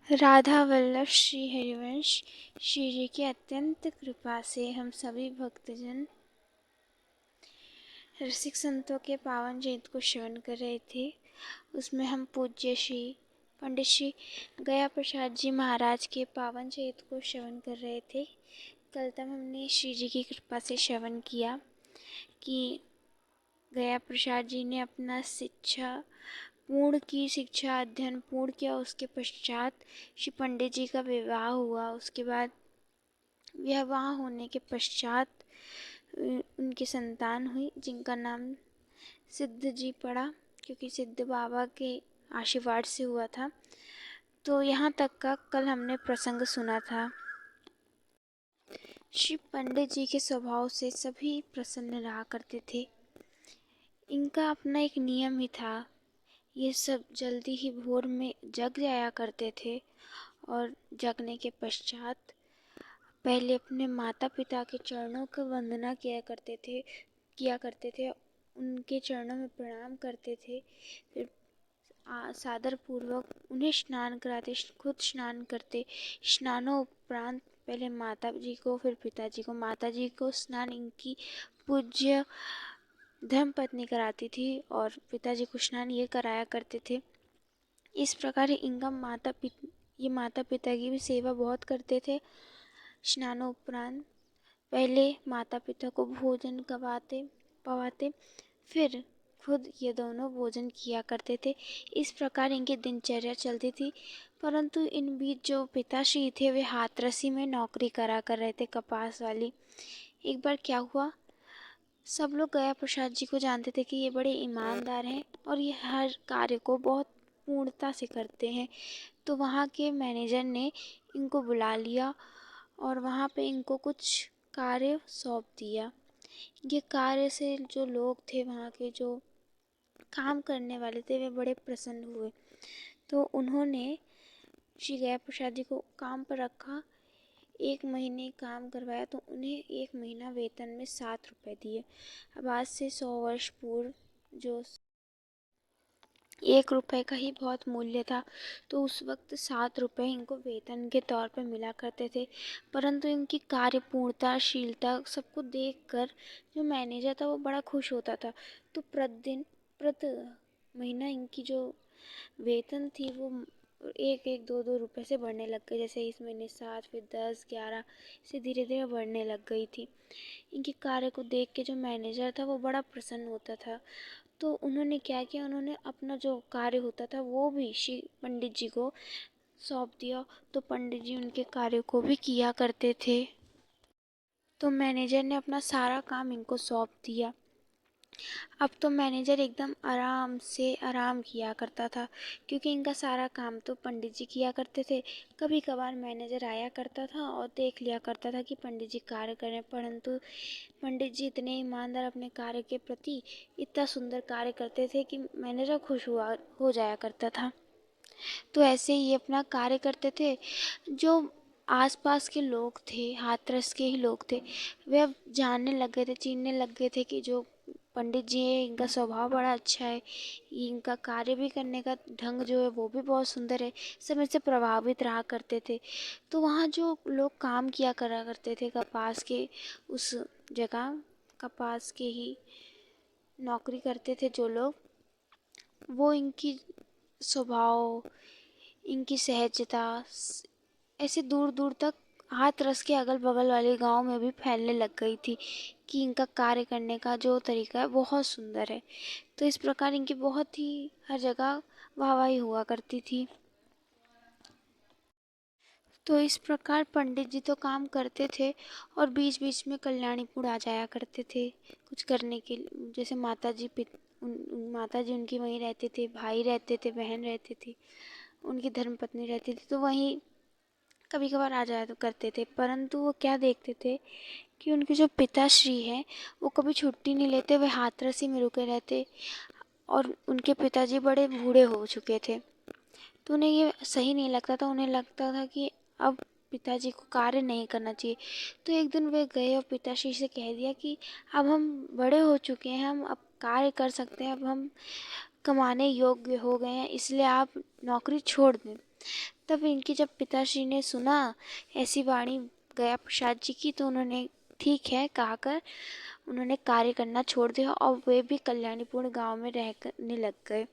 राधा वल्लभ श्री हरिवंश श्री जी की अत्यंत कृपा से हम सभी भक्तजन रसिक संतों के पावन चरित्र को श्रवण कर रहे थे। उसमें हम पूज्य श्री पंडित श्री गया प्रसाद जी महाराज के पावन चरित्र को श्रवण कर रहे थे। कल तक हमने श्री जी की कृपा से श्रवण किया कि गया प्रसाद जी ने अपना शिक्षा अध्ययन पूर्ण किया। उसके पश्चात श्री पंडित जी का विवाह हुआ। उसके बाद विवाह होने के पश्चात उनकी संतान हुई जिनका नाम सिद्ध जी पड़ा, क्योंकि सिद्ध बाबा के आशीर्वाद से हुआ था। तो यहाँ तक का कल हमने प्रसंग सुना था। श्री पंडित जी के स्वभाव से सभी प्रसन्न रहा करते थे। इनका अपना एक नियम ही था, ये सब जल्दी ही भोर में जग जाया करते थे और जगने के पश्चात पहले अपने माता पिता के चरणों की वंदना किया करते थे, उनके चरणों में प्रणाम करते थे। फिर सादर पूर्वक उन्हें स्नान कराते, खुद स्नान करते। स्नानों उपरांत पहले माता जी को फिर पिताजी को, माता जी को स्नान इनकी पूज्य धर्मपत्नी कराती थी और पिताजी को स्नान ये कराया करते थे। इस प्रकार इनका माता पिता की भी सेवा बहुत करते थे। स्नानों उपरांत पहले माता पिता को भोजन पवाते, फिर खुद ये दोनों भोजन किया करते थे। इस प्रकार इनकी दिनचर्या चलती थी। परंतु इन बीच जो पिताश्री थे वे हाथरसी में नौकरी करा कर रहे थे, कपास वाली। एक बार क्या हुआ, सब लोग गया प्रसाद जी को जानते थे कि ये बड़े ईमानदार हैं और ये हर कार्य को बहुत पूर्णता से करते हैं। तो वहाँ के मैनेजर ने इनको बुला लिया और वहाँ पे इनको कुछ कार्य सौंप दिया। ये कार्य से जो लोग थे, वहाँ के जो काम करने वाले थे, वे बड़े प्रसन्न हुए। तो उन्होंने श्री गया प्रसाद जी को काम पर रखा। 1 महीने काम करवाया तो उन्हें 1 महीना वेतन में 7 रुपये दिए। अब आज से 100 वर्ष पूर्व जो 1 रुपये का ही बहुत मूल्य था, तो उस वक्त 7 रुपये इनको वेतन के तौर पर मिला करते थे। परंतु इनकी कार्यपूर्णता, शीलता सबको देखकर जो मैनेजर था वो बड़ा खुश होता था। तो प्रति महीना इनकी जो वेतन थी वो 1-1, 2-2 रुपये से बढ़ने लग गई। जैसे इस महीने 7, फिर 10, 11 से धीरे धीरे बढ़ने लग गई थी। इनके कार्य को देख के जो मैनेजर था वो बड़ा प्रसन्न होता था। तो उन्होंने क्या किया, उन्होंने अपना जो कार्य होता था वो भी श्री पंडित जी को सौंप दिया। तो पंडित जी उनके कार्य को भी किया करते थे। तो मैनेजर ने अपना सारा काम इनको सौंप दिया। अब तो मैनेजर एकदम आराम किया करता था, क्योंकि इनका सारा काम तो पंडित जी किया करते थे। कभी कभार मैनेजर आया करता था और देख लिया करता था कि पंडित जी कार्य कर रहे हैं, परंतु पंडित जी इतने ईमानदार, अपने कार्य के प्रति इतना सुंदर कार्य करते थे कि मैनेजर खुश हो जाया करता था। तो ऐसे ही ये अपना कार्य करते थे। जो आसपास के लोग थे, हाथरस के ही लोग थे, वे अब जानने लग गए थे, चिढ़ने लग गए थे कि जो पंडित जी हैं इनका स्वभाव बड़ा अच्छा है, इनका कार्य भी करने का ढंग जो है वो भी बहुत सुंदर है। सब इससे प्रभावित रहा करते थे। तो वहाँ जो लोग काम किया करा करते थे कपास के, उस जगह कपास के ही नौकरी करते थे जो लोग, वो इनकी स्वभाव, इनकी सहजता ऐसे दूर दूर तक हाथरस के अगल बगल वाले गांव में भी फैलने लग गई थी कि इनका कार्य करने का जो तरीका है बहुत सुंदर है। तो इस प्रकार इनकी बहुत ही हर जगह वाहवाही हुआ करती थी। तो इस प्रकार पंडित जी तो काम करते थे और बीच बीच में कल्याणीपुर आ जाया करते थे कुछ करने के लिए। जैसे माता जी उनकी वहीं रहते थे, भाई रहते थे, बहन रहती थी, उनकी धर्मपत्नी रहती थी, तो वहीं कभी कभार आ जाया तो करते थे। परंतु वो क्या देखते थे कि उनके जो पिताश्री हैं वो कभी छुट्टी नहीं लेते, वे हाथरस ही में रुके रहते और उनके पिताजी बड़े बूढ़े हो चुके थे। तो उन्हें ये सही नहीं लगता था। उन्हें लगता था कि अब पिताजी को कार्य नहीं करना चाहिए। तो एक दिन वे गए और पिताश्री से कह दिया कि अब हम बड़े हो चुके हैं, हम अब कार्य कर सकते हैं, अब हम कमाने योग्य हो गए हैं, इसलिए आप नौकरी छोड़ दें। तब इनके जब पिताश्री ने सुना ऐसी वाणी गया प्रसाद जी की, तो उन्होंने ठीक है कहकर उन्होंने कार्य करना छोड़ दिया और वे भी कल्याणीपुर गांव में रहने लग गए।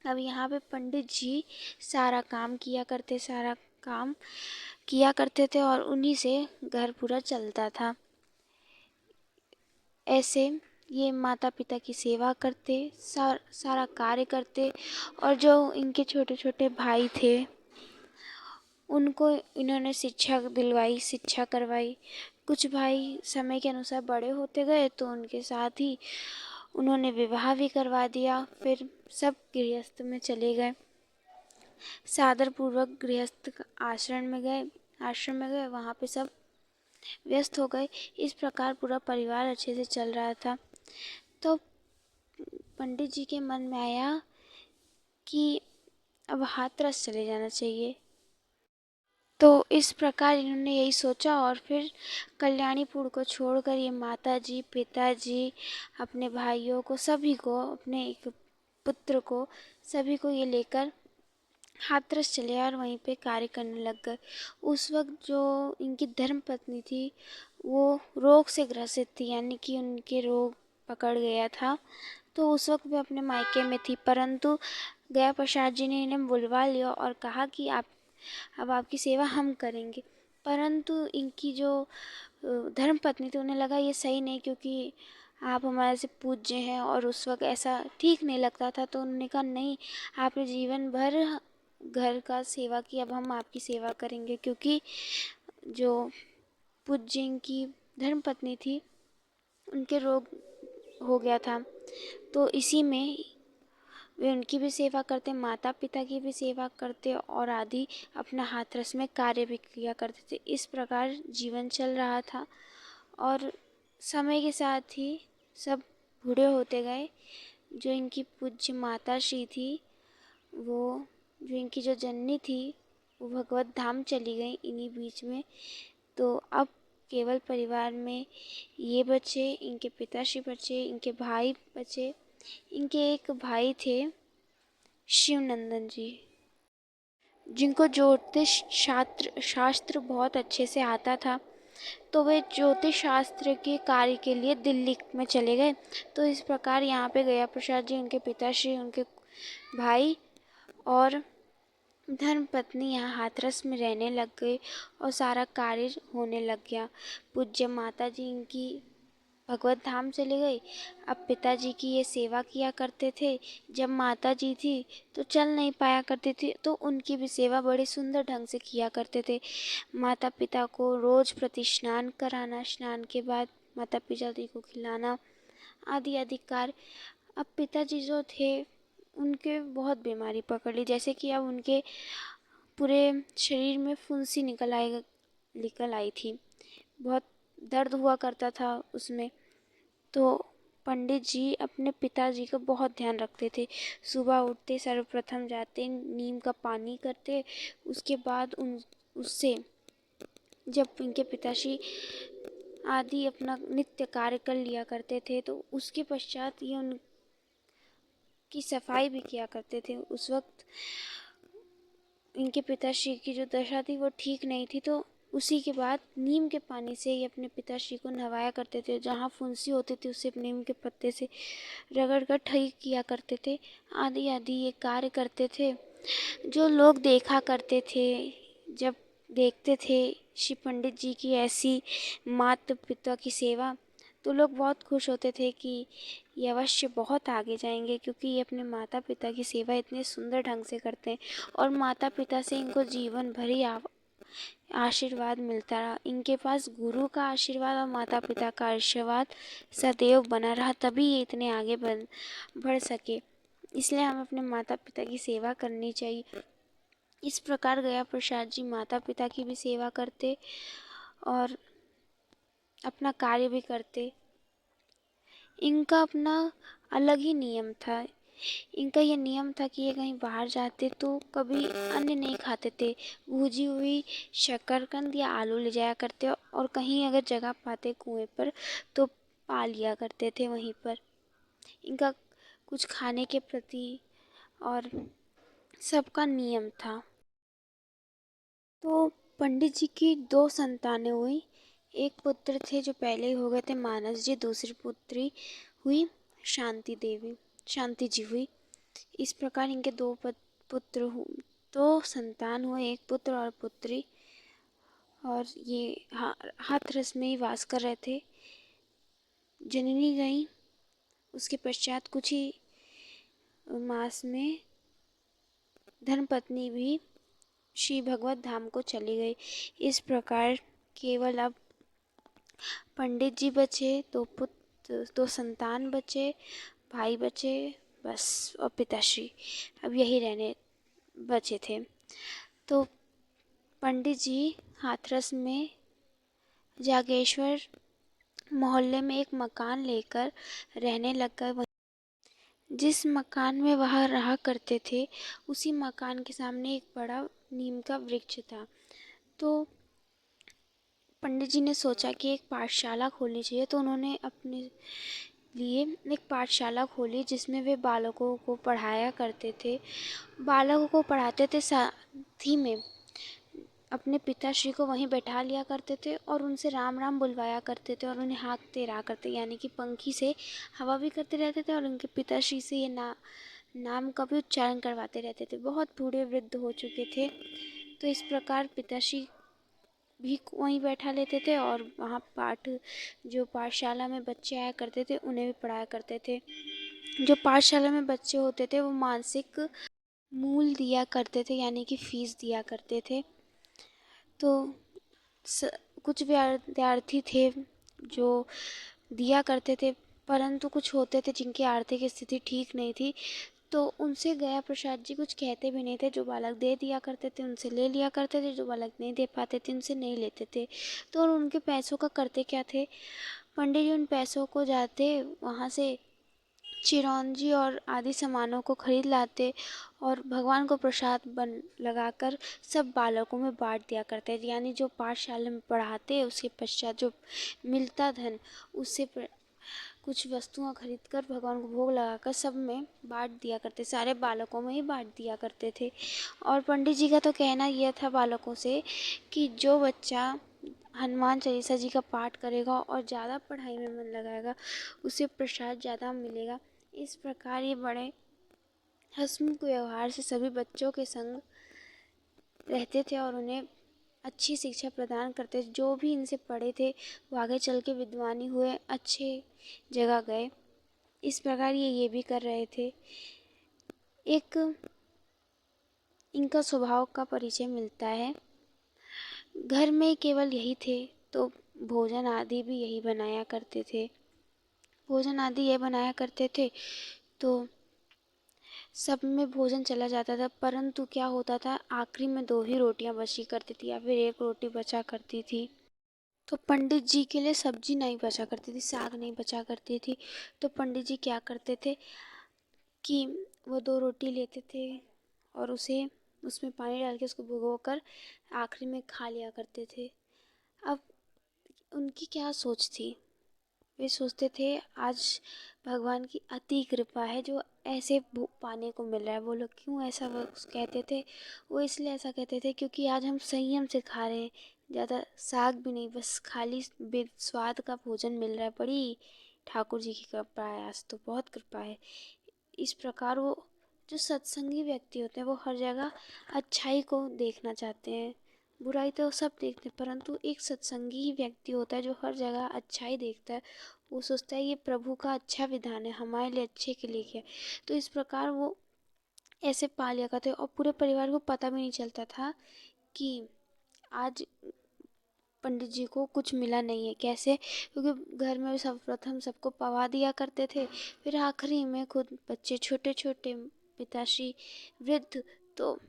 अब यहाँ पे पंडित जी सारा काम किया करते थे और उन्हीं से घर पूरा चलता था। ऐसे ये माता पिता की सेवा करते, सारा कार्य करते, और जो इनके छोटे छोटे भाई थे उनको इन्होंने शिक्षा दिलवाई, शिक्षा करवाई। कुछ भाई समय के अनुसार बड़े होते गए तो उनके साथ ही उन्होंने विवाह भी करवा दिया। फिर सब गृहस्थ में चले गए, सादर पूर्वक गृहस्थ आश्रम में गए, वहाँ पे सब व्यस्त हो गए। इस प्रकार पूरा परिवार अच्छे से चल रहा था। तो पंडित जी के मन में आया कि अब हाथरस चले जाना चाहिए। तो इस प्रकार इन्होंने यही सोचा और फिर कल्याणीपुर को छोड़कर ये माताजी, पिताजी, अपने भाइयों को, सभी को, अपने एक पुत्र को, सभी को ये लेकर हाथरस चले और वहीं पे कार्य करने लग गए। उस वक्त जो इनकी धर्म पत्नी थी वो रोग से ग्रसित थी, यानी कि उनके रोग पकड़ गया था। तो उस वक्त वे अपने मायके में थी, परंतु गया प्रसाद जी ने इन्हें बुलवा लिया और कहा कि अब आपकी सेवा हम करेंगे। परंतु इनकी जो धर्म पत्नी थी उन्हें लगा ये सही नहीं, क्योंकि आप हमारे से पूज्य हैं और उस वक्त ऐसा ठीक नहीं लगता था। तो उन्होंने कहा नहीं, आपने जीवन भर घर का सेवा की, अब हम आपकी सेवा करेंगे। क्योंकि जो पूज्य इनकी धर्म पत्नी थी उनके रोग हो गया था, तो इसी में वे उनकी भी सेवा करते, माता पिता की भी सेवा करते और आदि अपना हाथरस में कार्य भी किया करते थे। इस प्रकार जीवन चल रहा था और समय के साथ ही सब बूढ़े होते गए। जो इनकी पूज्य माता श्री थी, वो जो इनकी जो जननी थी वो भगवत धाम चली गई इन्हीं बीच में। तो अब केवल परिवार में ये बचे, इनके पिताश्री बचे, इनके भाई बचे। इनके एक भाई थे शिवनंदन जी, जिनको शास्त्र बहुत अच्छे से आता था। तो वे ज्योतिष शास्त्र के कार्य के लिए दिल्ली में चले गए। तो इस प्रकार यहाँ पे गया प्रसाद जी, उनके पिताश्री, उनके भाई और धर्म पत्नी यहाँ हाथरस में रहने लग गए और सारा कार्य होने लग गया। पूज्य माता जी इनकी भगवत धाम चली गई। अब पिताजी की ये सेवा किया करते थे। जब माता जी थी तो चल नहीं पाया करती थी, तो उनकी भी सेवा बड़े सुंदर ढंग से किया करते थे। माता पिता को रोज प्रति स्नान कराना, स्नान के बाद माता पिता जी को खिलाना, आदि आदि कार्य। अब पिताजी जो थे उनके बहुत बीमारी पकड़ ली, जैसे कि अब उनके पूरे शरीर में फुंसी निकल आई थी, बहुत दर्द हुआ करता था उसमें। तो पंडित जी अपने पिताजी का बहुत ध्यान रखते थे। सुबह उठते सर्वप्रथम जाते नीम का पानी करते, उसके बाद उससे जब इनके पिताश्री आदि अपना नित्य कार्य कर लिया करते थे तो उसके पश्चात ये उनकी सफाई भी किया करते थे। उस वक्त इनके पिताश्री की जो दशा थी वो ठीक नहीं थी, तो उसी के बाद नीम के पानी से ही अपने पिताश्री को नहवाया करते थे। जहाँ फुंसी होती थी उसे नीम के पत्ते से रगड़ कर ठीक किया करते थे, आदि आदि ये कार्य करते थे। जो लोग देखा करते थे, जब देखते थे श्री पंडित जी की ऐसी माता पिता की सेवा, तो लोग बहुत खुश होते थे कि ये अवश्य बहुत आगे जाएंगे, क्योंकि ये अपने माता पिता की सेवा इतने सुंदर ढंग से करते हैं और माता पिता से इनको जीवन भर ही आशीर्वाद मिलता रहा। इनके पास गुरु का आशीर्वाद और माता पिता का आशीर्वाद सदैव बना रहा, तभी ये इतने आगे बढ़ सके। इसलिए हमें अपने माता पिता की सेवा करनी चाहिए। इस प्रकार गया प्रसाद जी माता पिता की भी सेवा करते और अपना कार्य भी करते। इनका अपना अलग ही नियम था। इनका ये नियम था कि ये कहीं बाहर जाते तो कभी अन्न नहीं खाते थे। भुजी हुई शकरकंद या आलू ले जाया करते और कहीं अगर जगह पाते कुएं पर तो पा लिया करते थे वहीं पर। इनका कुछ खाने के प्रति और सबका नियम था। पंडित जी की दो संतानें हुई। एक पुत्र थे जो पहले ही हो गए थे, मानस जी। दूसरी पुत्री हुई शांति जी हुई। इस प्रकार इनके दो संतान हुए, एक पुत्र और पुत्री। और ये हाथरस में ही वास कर रहे थे। जननी गई, उसके पश्चात कुछ ही मास में धर्मपत्नी भी श्री भगवत धाम को चली गई। इस प्रकार केवल अब पंडित जी बचे, दो संतान बचे, भाई बचे, बस, और पिताश्री अब यही रहने बचे थे। तो पंडित जी हाथरस में जागेश्वर मोहल्ले में एक मकान लेकर रहने लग गए। जिस मकान में वह रहा करते थे, उसी मकान के सामने एक बड़ा नीम का वृक्ष था। तो पंडित जी ने सोचा कि एक पाठशाला खोलनी चाहिए। तो उन्होंने अपने लिए एक पाठशाला खोली जिसमें वे बालकों को पढ़ाया करते थे। बालकों को पढ़ाते थे, साथ ही में अपने पिताश्री को वहीं बैठा लिया करते थे और उनसे राम राम बुलवाया करते थे और उन्हें हाँकते रहा करते, यानी कि पंखी से हवा भी करते रहते थे और उनके पिताश्री से ये नाम का भी उच्चारण करवाते रहते थे। बहुत बूढ़े वृद्ध हो चुके थे, तो इस प्रकार पिताश्री भी वहीं बैठा लेते थे और वहाँ जो पाठशाला में बच्चे आया करते थे उन्हें भी पढ़ाया करते थे। जो पाठशाला में बच्चे होते थे वो मासिक मूल दिया करते थे, यानी कि फीस दिया करते थे। तो कुछ विद्यार्थी थे जो दिया करते थे, परंतु कुछ होते थे जिनकी आर्थिक स्थिति ठीक नहीं थी, तो उनसे गया प्रसाद जी कुछ कहते भी नहीं थे। जो बालक दे दिया करते थे उनसे ले लिया करते थे, जो बालक नहीं दे पाते थे उनसे नहीं लेते थे। तो और उनके पैसों का करते क्या थे, पंडित जी उन पैसों को जाते वहाँ से चिरौंजी और आदि सामानों को खरीद लाते और भगवान को प्रसाद लगाकर सब बालकों में बांट दिया करते थे। यानी जो पाठशाला में पढ़ाते उसके पश्चात जो मिलता धन, उससे कुछ वस्तुएं खरीदकर भगवान को भोग लगाकर सब में बांट दिया करते, सारे बालकों में ही बांट दिया करते थे। और पंडित जी का तो कहना यह था बालकों से कि जो बच्चा हनुमान चालीसा जी का पाठ करेगा और ज़्यादा पढ़ाई में मन लगाएगा उसे प्रसाद ज़्यादा मिलेगा। इस प्रकार ये बड़े हंसमुख व्यवहार से सभी बच्चों के संग रहते थे और उन्हें अच्छी शिक्षा प्रदान करते थे। जो भी इनसे पढ़े थे वो आगे चल के विद्वानी हुए, अच्छे जगह गए। इस प्रकार ये भी कर रहे थे। एक इनका स्वभाव का परिचय मिलता है। घर में केवल यही थे तो भोजन आदि भी यही बनाया करते थे। तो सब में भोजन चला जाता था, परंतु क्या होता था, आखिरी में 2 ही रोटियां बची करती थी या फिर 1 रोटी बचा करती थी। तो पंडित जी के लिए सब्जी नहीं बचा करती थी, साग नहीं बचा करती थी। तो पंडित जी क्या करते थे कि वो 2 रोटी लेते थे और उसमें पानी डाल के उसको भिगोकर आखिरी में खा लिया करते थे। अब उनकी क्या सोच थी, वे सोचते थे आज भगवान की अति कृपा है जो ऐसे पाने को मिल रहा है। वो लोग क्यों ऐसा वो कहते थे, वो इसलिए ऐसा कहते थे क्योंकि आज हम संयम से खा रहे हैं, ज़्यादा साग भी नहीं, बस खाली स्वाद का भोजन मिल रहा है। बड़ी ठाकुर जी की कृपा है, आज तो बहुत कृपा है। इस प्रकार वो जो सत्संगी व्यक्ति होते हैं वो हर जगह अच्छाई को देखना चाहते हैं। बुराई तो सब देखते हैं, परंतु एक सत्संगी ही व्यक्ति होता है जो हर जगह अच्छाई देखता है। वो सोचता है ये प्रभु का अच्छा विधान है, हमारे लिए अच्छे के लिए किया। तो इस प्रकार वो ऐसे पा लिया करते और पूरे परिवार को पता भी नहीं चलता था कि आज पंडित जी को कुछ मिला नहीं है। कैसे, क्योंकि घर में सर्वप्रथम सबको पवा दिया करते थे, फिर आखिरी में खुद बच्चे छोटे छोटे, पिताश्री वृद्ध, तो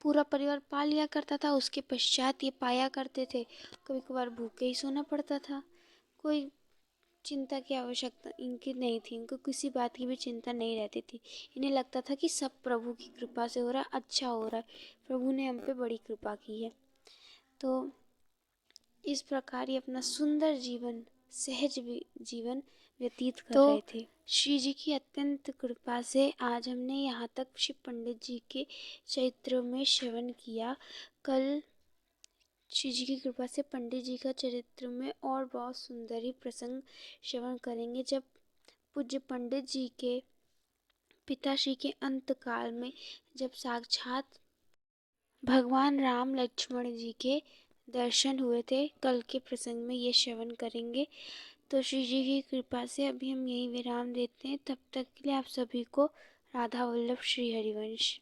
पूरा परिवार पा लिया करता था। उसके पश्चात ये पाया करते थे। कभी कभार भूखे ही सोना पड़ता था। कोई चिंता की आवश्यकता इनकी नहीं थी, इनको किसी बात की भी चिंता नहीं रहती थी। इन्हें लगता था कि सब प्रभु की कृपा से हो रहा है, अच्छा हो रहा है, प्रभु ने हम पे बड़ी कृपा की है। तो इस प्रकार ये अपना सुंदर जीवन, सहज जीवन व्यतीत कर रहे थे। श्री जी की अत्यंत कृपा से आज हमने यहाँ तक श्री पंडित जी के चरित्र में श्रवण किया। कल श्री जी की कृपा से पंडित जी का चरित्र में और बहुत सुंदर ही प्रसंग श्रवण करेंगे, जब पूज्य पंडित जी के पिताश्री के अंतकाल में जब साक्षात भगवान राम लक्ष्मण जी के दर्शन हुए थे। कल के प्रसंग में ये श्रवण करेंगे। तो श्री जी की कृपा से अभी हम यहीं विराम देते हैं। तब तक के लिए आप सभी को राधा वल्लभ श्री हरिवंश।